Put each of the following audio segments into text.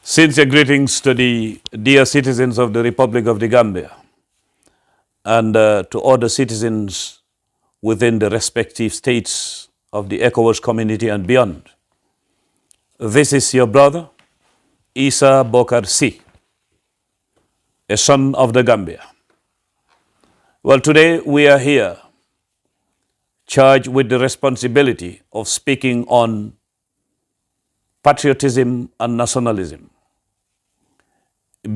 Sincere greetings to the dear citizens of the Republic of the Gambia and to all the citizens within the respective states of the ECOWAS community and beyond. This is your brother, Essa Bokarr Sey, a son of the Gambia. Well, today we are here charged with the responsibility of speaking on patriotism and nationalism,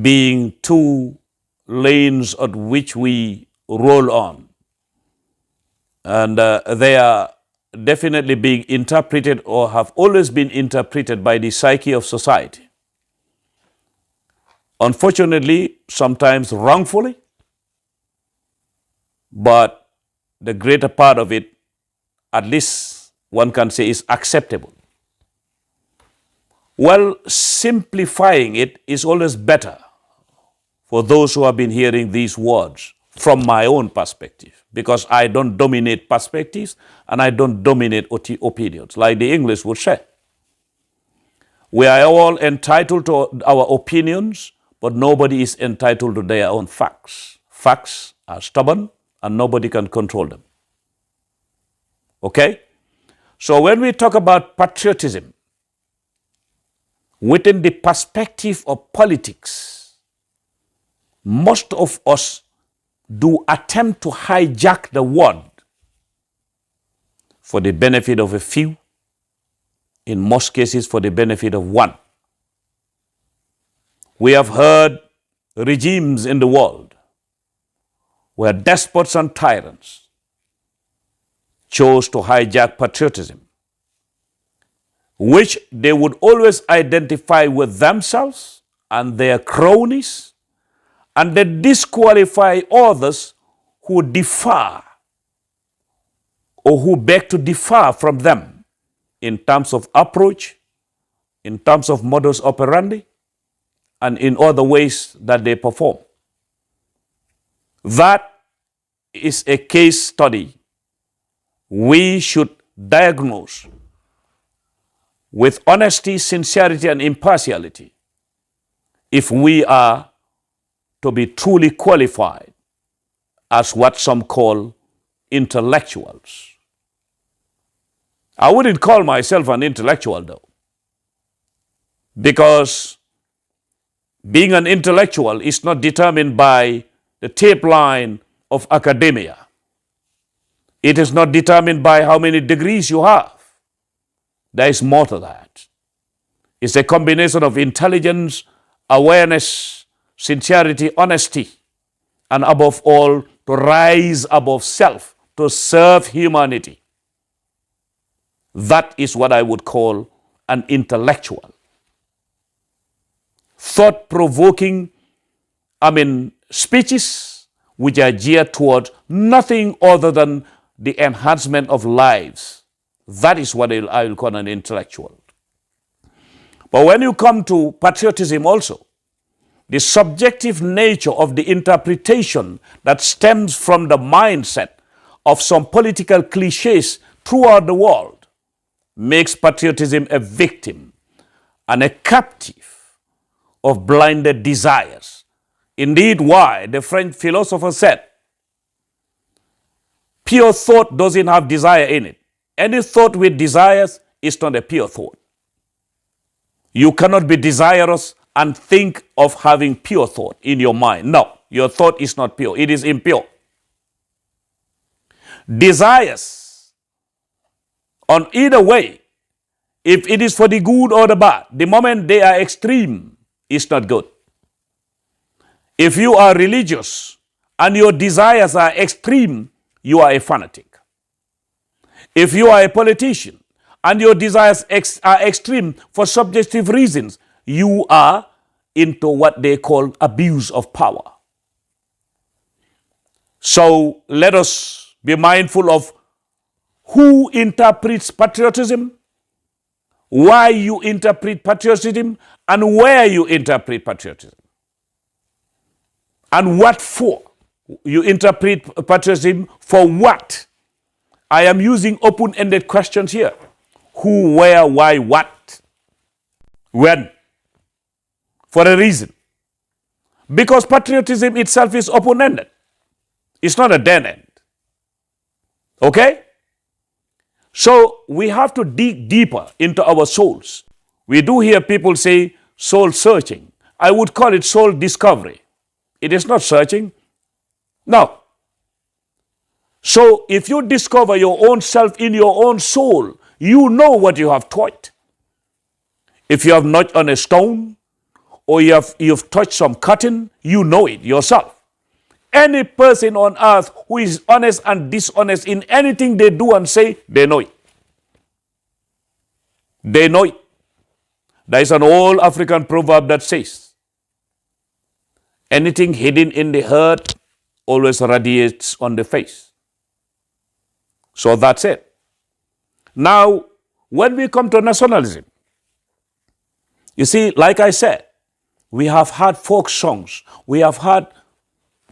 being two lanes at which we roll on. And they are definitely being interpreted or have always been interpreted by the psyche of society. Unfortunately, sometimes wrongfully, but the greater part of it, at least one can say, is acceptable. Well, simplifying it is always better for those who have been hearing these words from my own perspective, because I don't dominate perspectives and I don't dominate opinions, like the English would say. We are all entitled to our opinions, but nobody is entitled to their own facts. Facts are stubborn and nobody can control them. Okay? So when we talk about patriotism, within the perspective of politics, most of us do attempt to hijack the word for the benefit of a few, in most cases for the benefit of one. We have heard regimes in the world where despots and tyrants chose to hijack patriotism, which they would always identify with themselves and their cronies, and they disqualify others who differ or who beg to differ from them in terms of approach, in terms of modus operandi, and in other ways that they perform. That is a case study we should diagnose with honesty, sincerity, and impartiality if we are to be truly qualified as what some call intellectuals. I wouldn't call myself an intellectual, though, because being an intellectual is not determined by the tape line of academia. It is not determined by how many degrees you have. There is more to that. It's a combination of intelligence, awareness, sincerity, honesty, and above all, to rise above self, to serve humanity. That is what I would call an intellectual. Thought-provoking, speeches which are geared toward nothing other than the enhancement of lives. That is what I will call an intellectual. But when you come to patriotism also, the subjective nature of the interpretation that stems from the mindset of some political cliches throughout the world makes patriotism a victim and a captive of blinded desires. Indeed, why the French philosopher said, pure thought doesn't have desire in it. Any thought with desires is not a pure thought. You cannot be desirous and think of having pure thought in your mind. No, your thought is not pure. It is impure. Desires, on either way, if it is for the good or the bad, the moment they are extreme, it's not good. If you are religious and your desires are extreme, you are a fanatic. If you are a politician and your desires are extreme for subjective reasons, you are into what they call abuse of power. So let us be mindful of who interprets patriotism, why you interpret patriotism, and where you interpret patriotism, and what for. You interpret patriotism for what? I am using open-ended questions here. Who, where, why, what, when? for a reason. Because patriotism itself is open-ended. It's not a dead end. Okay? So we have to dig deeper into our souls. We do hear people say soul searching. I would call it soul discovery. It is not searching. No. So if you discover your own self in your own soul, you know what you have taught. If you have knocked on a stone or you've touched some cotton, you know it yourself. Any person on earth who is honest and dishonest in anything they do and say, they know it. They know it. There is an old African proverb that says, anything hidden in the heart always radiates on the face. So that's it. Now, when we come to nationalism, you see, like I said, we have had folk songs. We have had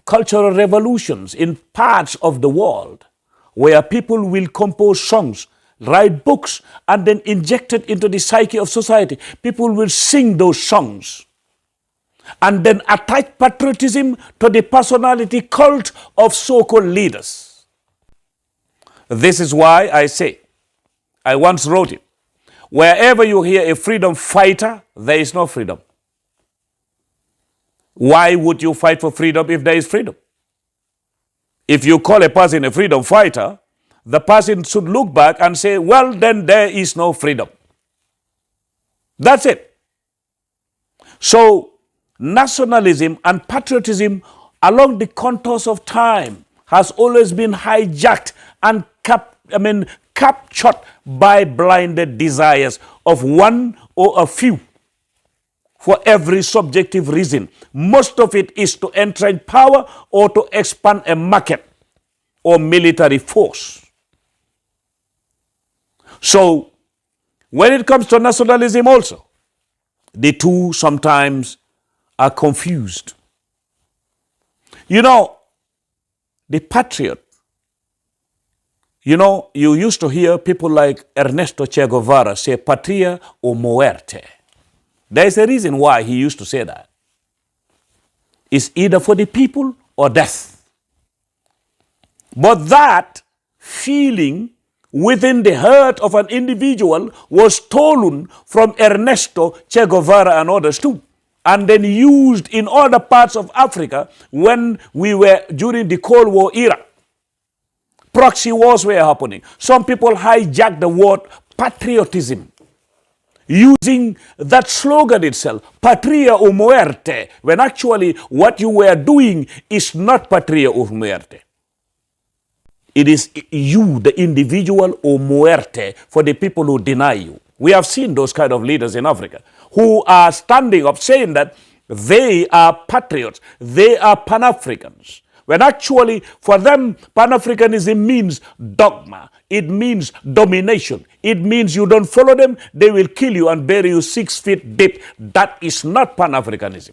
cultural revolutions in parts of the world where people will compose songs, write books, and then inject it into the psyche of society. People will sing those songs and then attach patriotism to the personality cult of so-called leaders. This is why I say, I once wrote it, wherever you hear a freedom fighter, there is no freedom. Why would you fight for freedom if there is freedom? If you call a person a freedom fighter, the person should look back and say, well, then there is no freedom. That's it. So, nationalism and patriotism along the contours of time has always been hijacked and captured by blinded desires of one or a few for every subjective reason. Most of it is to entrench power or to expand a market or military force. So, when it comes to nationalism also, the two sometimes are confused. You know, the patriot, you know, you used to hear people like Ernesto Che Guevara say patria o muerte. There is a reason why he used to say that. It's either for the people or death. But that feeling within the heart of an individual was stolen from Ernesto Che Guevara and others too, and then used in other parts of Africa when we were during the Cold War era. Proxy wars were happening. Some people hijacked the word patriotism, using that slogan itself, patria o muerte, when actually what you were doing is not patria o muerte. It is you, the individual, or muerte for the people who deny you. We have seen those kind of leaders in Africa who are standing up saying that they are patriots, they are Pan-Africans. When actually for them, Pan-Africanism means dogma. It means domination. It means you don't follow them, they will kill you and bury you 6 feet deep. That is not Pan-Africanism.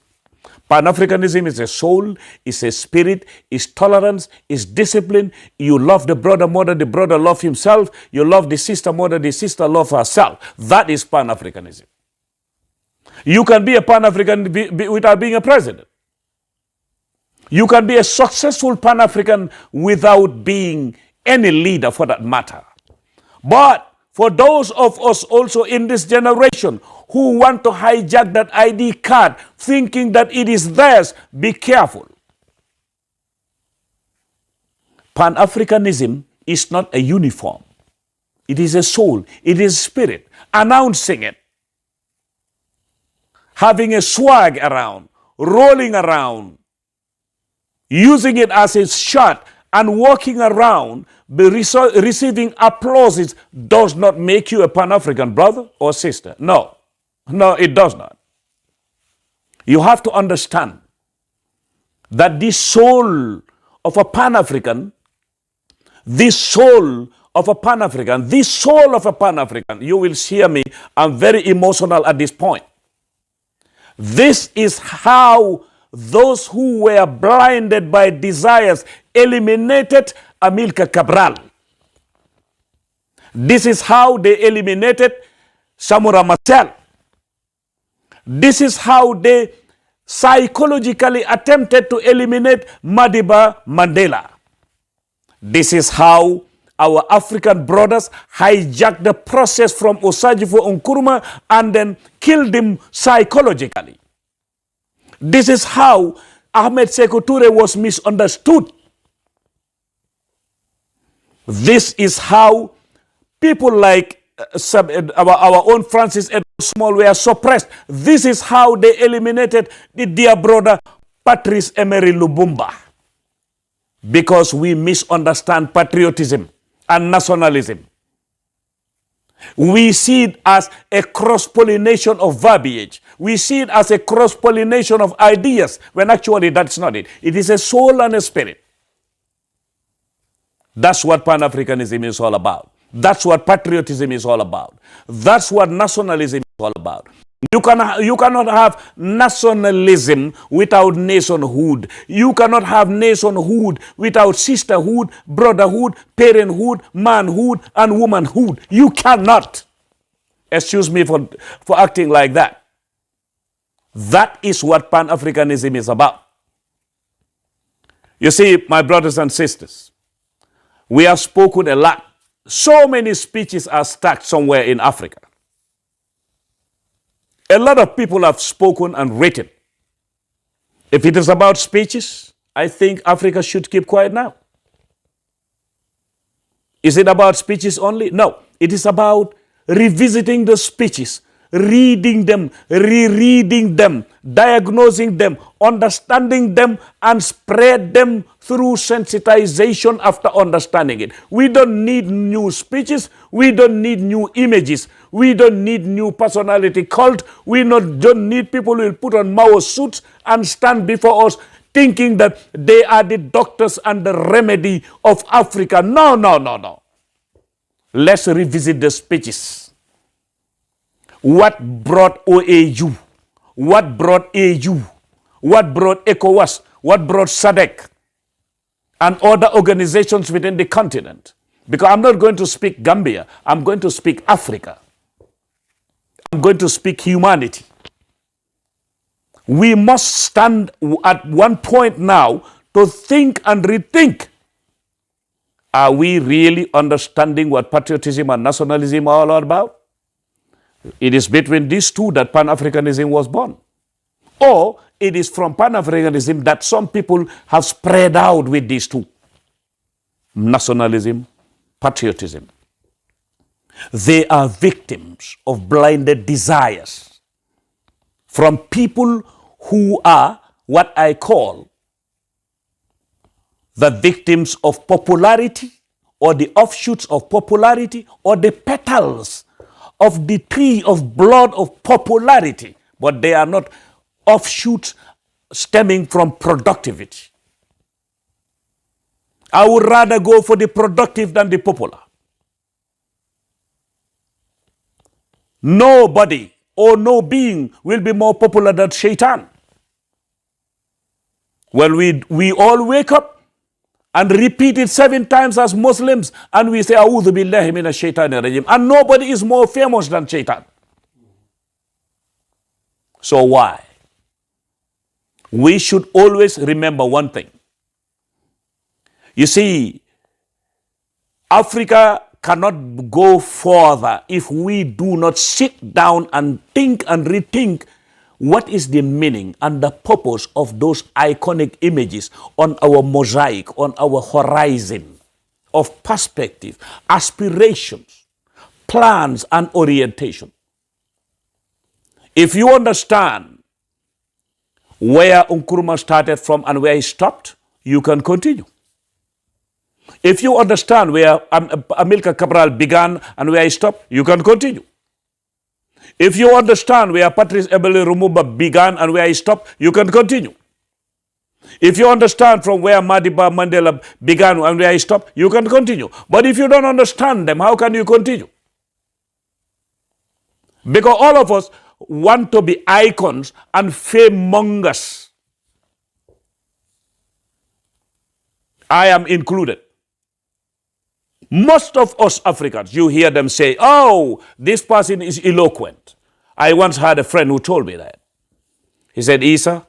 Pan-Africanism is a soul, is a spirit, is tolerance, is discipline. You love the brother more than the brother loves himself. You love the sister more than the sister loves herself. That is Pan-Africanism. You can be a Pan-African without being a president. You can be a successful Pan-African without being any leader for that matter. But for those of us also in this generation who want to hijack that ID card thinking that it is theirs, be careful. Pan-Africanism is not a uniform. It is a soul. It is spirit. Announcing it. Having a swag around. Rolling around. Using it as a shot and walking around receiving applauses does not make you a Pan-African brother or sister. No. No, it does not. You have to understand that this soul of a Pan-African, you will hear me, I'm very emotional at this point. This is how those who were blinded by desires eliminated Amilcar Cabral. This is how they eliminated Samora Machel. This is how they psychologically attempted to eliminate Madiba Mandela. This is how our African brothers hijacked the process from Osagyefo Nkrumah and then killed him psychologically. This is how Ahmed Sékou Touré was misunderstood. This is how people like our own Francis Edward Small were suppressed. This is how they eliminated the dear brother Patrice Emery Lumumba. Because we misunderstand patriotism and nationalism. We see it as a cross-pollination of verbiage. We see it as a cross-pollination of ideas, when actually that's not it. It is a soul and a spirit. That's what Pan-Africanism is all about. That's what patriotism is all about. That's what nationalism is all about. You cannot have nationalism without nationhood. You cannot have nationhood without sisterhood, brotherhood, parenthood, manhood, and womanhood. You cannot. Excuse me for acting like that. That is what Pan-Africanism is about. You see, my brothers and sisters, we have spoken a lot. So many speeches are stacked somewhere in Africa. A lot of people have spoken and written. If it is about speeches, I think Africa should keep quiet now. Is it about speeches only? No. It is about revisiting the speeches, reading them, rereading them, diagnosing them, understanding them, and spread them through sensitization after understanding it. We don't need new speeches. We don't need new images. We don't need new personality cult. We don't need people who will put on Mao suits and stand before us thinking that they are the doctors and the remedy of Africa. No, no, no, no. Let's revisit the speeches. What brought OAU? What brought AU? What brought ECOWAS? What brought SADC? And other organizations within the continent? Because I'm not going to speak Gambia. I'm going to speak Africa. I'm going to speak humanity. We must stand at one point now to think and rethink. Are we really understanding what patriotism and nationalism are all about? It is between these two that Pan-Africanism was born. Or it is from Pan-Africanism that some people have spread out with these two. Nationalism, patriotism. They are victims of blinded desires from people who are what I call the victims of popularity, or the offshoots of popularity, or the petals of the tree of blood of popularity, but they are not offshoots stemming from productivity. I would rather go for the productive than the popular. Nobody or no being will be more popular than Shaitan. When we all wake up and repeat it 7 times as Muslims, and we say, A'udhu billahi minash shaitanir rajim, and nobody is more famous than Shaitan. So why? We should always remember one thing. You see, Africa cannot go further if we do not sit down and think and rethink what is the meaning and the purpose of those iconic images on our mosaic, on our horizon of perspective, aspirations, plans, and orientation. If you understand where Nkrumah started from and where he stopped, you can continue. If you understand where Amilcar Cabral began and where he stopped, you can continue. If you understand where Patrice Emery Lumumba began and where he stopped, you can continue. If you understand from where Madiba Mandela began and where he stopped, you can continue. But if you don't understand them, how can you continue? Because all of us want to be icons and fame-mongers. I am included. Most of us Africans, you hear them say, oh, this person is eloquent. I once had a friend who told me that. He said, Issa,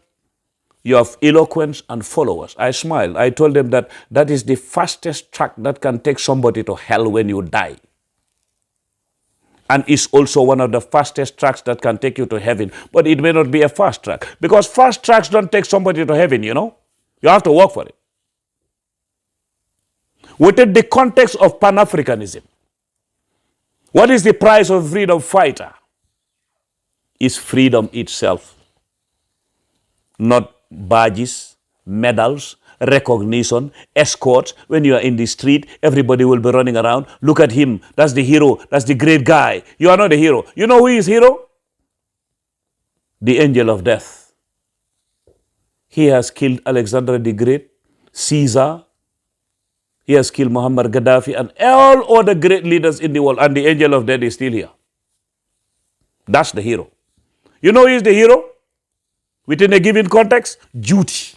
You have eloquence and followers. I smiled. I told them that that is the fastest track that can take somebody to hell when you die. And it's also one of the fastest tracks that can take you to heaven. But it may not be a fast track. Because fast tracks don't take somebody to heaven, you know. You have to work for it. Within the context of Pan-Africanism, what is the price of a freedom fighter? Is freedom itself. Not badges, medals, recognition, escorts. When you are in the street, everybody will be running around. Look at him. That's the hero. That's the great guy. You are not the hero. You know who is hero? The angel of death. He has killed Alexander the Great, Caesar. He has killed Muammar Gaddafi and all other great leaders in the world. And the angel of death is still here. That's the hero. You know who is the hero? Within a given context, duty.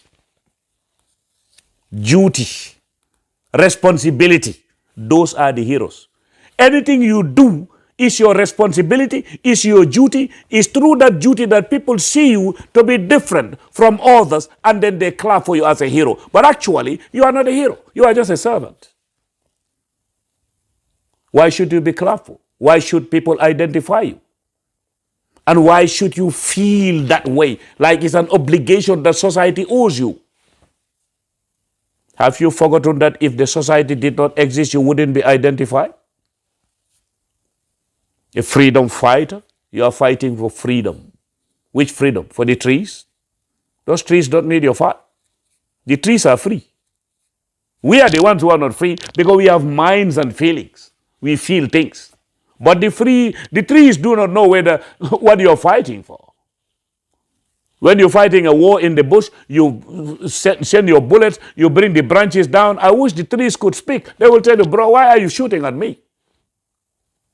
Duty. Responsibility. Those are the heroes. Anything you do is your responsibility, is your duty, is through that duty that people see you to be different from others, and then they clap for you as a hero. But actually, you are not a hero. You are just a servant. Why should you be clapped for? Why should people identify you? And why should you feel that way, like it's an obligation that society owes you? Have you forgotten that if the society did not exist, you wouldn't be identified? A freedom fighter, you are fighting for freedom. Which freedom? For the trees? Those trees don't need your fight. The trees are free. We are the ones who are not free because we have minds and feelings. We feel things. But the trees do not know what you're fighting for. When you're fighting a war in the bush, you send your bullets, you bring the branches down. I wish the trees could speak. They will tell you, bro, why are you shooting at me?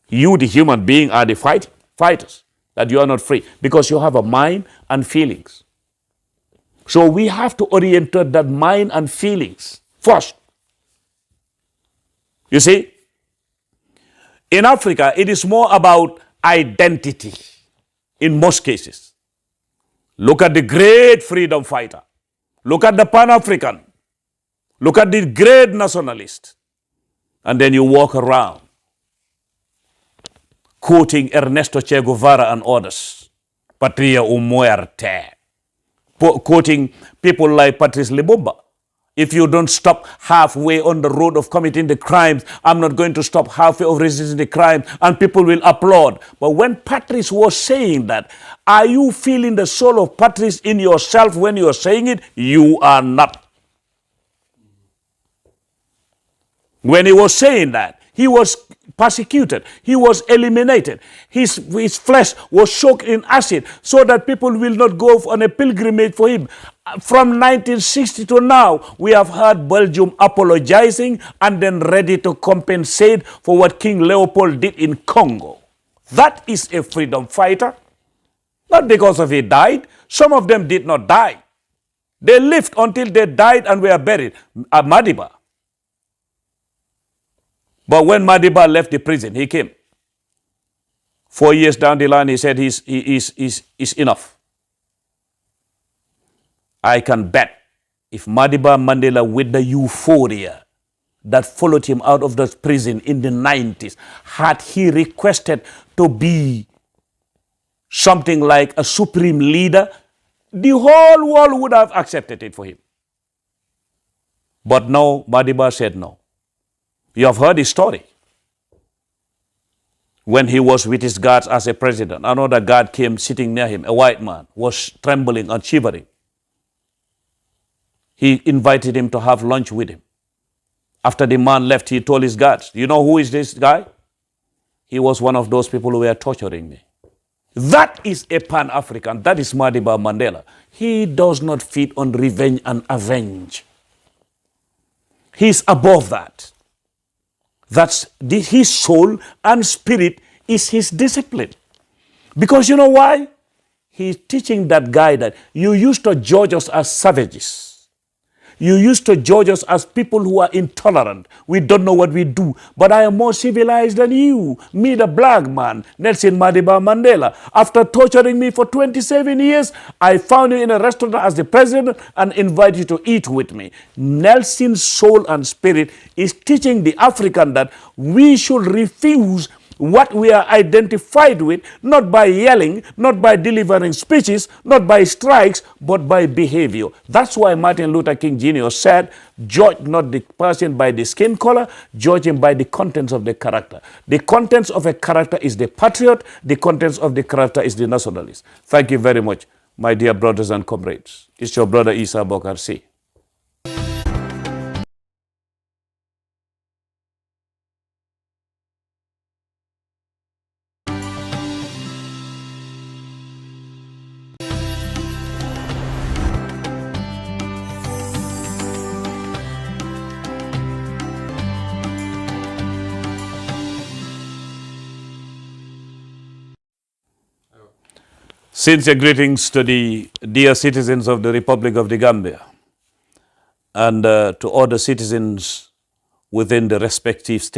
You, the human being, are the fighters, that you are not free because you have a mind and feelings. So we have to orientate that mind and feelings first. You see, in Africa, it is more about identity in most cases. Look at the great freedom fighter. Look at the Pan-African. Look at the great nationalist. And then you walk around quoting Ernesto Che Guevara and others. Patria o muerte. Quoting people like Patrice Lumumba. If you don't stop halfway on the road of committing the crimes, I'm not going to stop halfway of resisting the crime, and people will applaud. But when Patrice was saying that, are you feeling the soul of Patrice in yourself when you are saying it? You are not. When he was saying that, he was persecuted. He was eliminated. His flesh was soaked in acid so that people will not go on a pilgrimage for him. From 1960 to now, we have heard Belgium apologizing and then ready to compensate for what King Leopold did in Congo. That is a freedom fighter. Not because of he died. Some of them did not die. They lived until they died and were buried. Madiba. But when Madiba left the prison, he came. 4 years down the line, he said he's enough. I can bet if Madiba Mandela, with the euphoria that followed him out of that prison in the 90s, had he requested to be something like a supreme leader, the whole world would have accepted it for him. But no, Madiba said no. You have heard his story. When he was with his guards as a president, another guard came sitting near him, a white man, was trembling and shivering. He invited him to have lunch with him. After the man left, he told his guards, you know who is this guy? He was one of those people who were torturing me. That is a Pan-African. That is Madiba Mandela. He does not feed on revenge and avenge. He's above that. His soul and spirit is his discipline. Because you know why? He's teaching that guy that you used to judge us as savages. You used to judge us as people who are intolerant. We don't know what we do. But I am more civilized than you. Me, the black man, Nelson Madiba Mandela. After torturing me for 27 years, I found you in a restaurant as the president and invite you to eat with me. Nelson's soul and spirit is teaching the African that we should refuse what we are identified with, not by yelling, not by delivering speeches, not by strikes, but by behavior. That's why Martin Luther King Jr. said, judge not the person by the skin color, judge him by the contents of the character. The contents of a character is the patriot, the contents of the character is the nationalist. Thank you very much, my dear brothers and comrades. It's your brother Essa Bokarr Sey. Sincere greetings to the dear citizens of the Republic of the Gambia and to all the citizens within the respective states.